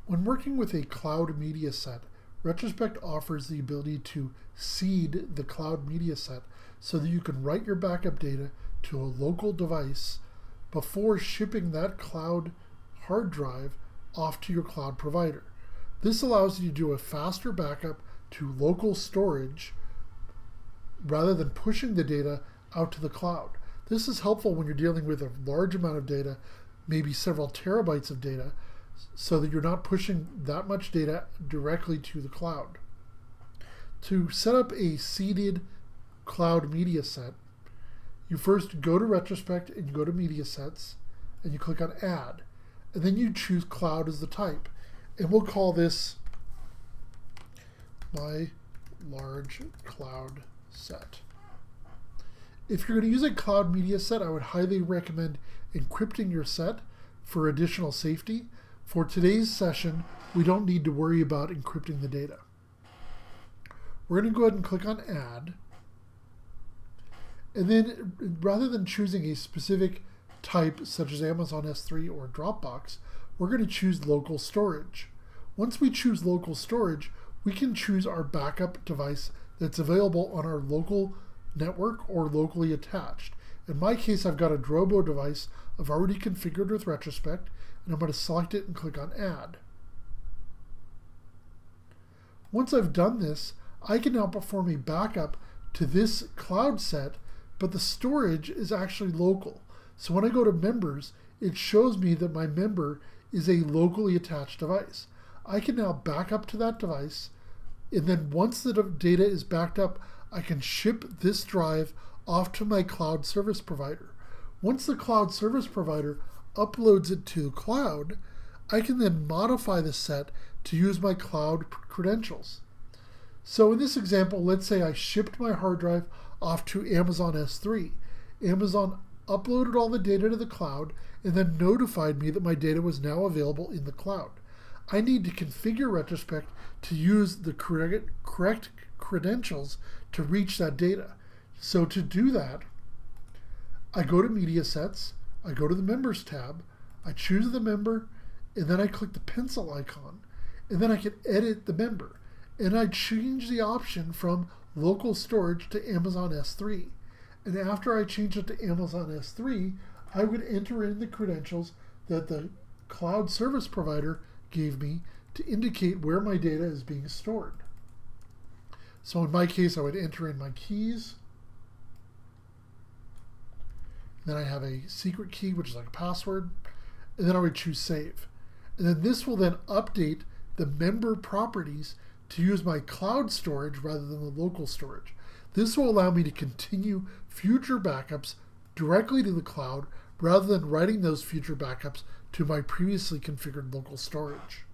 When working with a cloud media set, Retrospect offers the ability to seed the cloud media set so that you can write your backup data to a local device before shipping that cloud hard drive off to your cloud provider. This allows you to do a faster backup to local storage rather than pushing the data out to the cloud. This is helpful when you're dealing with a large amount of data, maybe several terabytes of data, so that you're not pushing that much data directly to the cloud. To set up a seeded cloud media set, you first go to Retrospect and you go to Media Sets and you click on Add. And then you choose Cloud as the type. And we'll call this my large cloud set. If you're going to use a cloud media set, I would highly recommend encrypting your set for additional safety. For today's session, we don't need to worry about encrypting the data. We're going to go ahead and click on Add. And then rather than choosing a specific type such as Amazon S3 or Dropbox, we're going to choose local storage. Once we choose local storage, we can choose our backup device that's available on our local network or locally attached. In my case, I've got a Drobo device I've already configured with Retrospect, and I'm going to select it and click on Add. Once I've done this, I can now perform a backup to this cloud set, but the storage is actually local. So when I go to Members, it shows me that my member is a locally attached device. I can now back up to that device, and then once the data is backed up, I can ship this drive off to my cloud service provider. Once the cloud service provider uploads it to the cloud, I can then modify the set to use my cloud credentials. So in this example, let's say I shipped my hard drive off to Amazon S3. Amazon uploaded all the data to the cloud and then notified me that my data was now available in the cloud. I need to configure Retrospect to use the correct credentials to reach that data. So to do that, I go to Media Sets, I go to the Members tab, I choose the member, and then I click the pencil icon, and then I can edit the member. And I change the option from local storage to Amazon S3. And after I change it to Amazon S3, I would enter in the credentials that the cloud service provider gave me to indicate where my data is being stored. So in my case, I would enter in my keys. Then I have a secret key, which is like a password. And then I would choose Save. And then this will then update the member properties to use my cloud storage rather than the local storage. This will allow me to continue future backups directly to the cloud rather than writing those future backups to my previously configured local storage.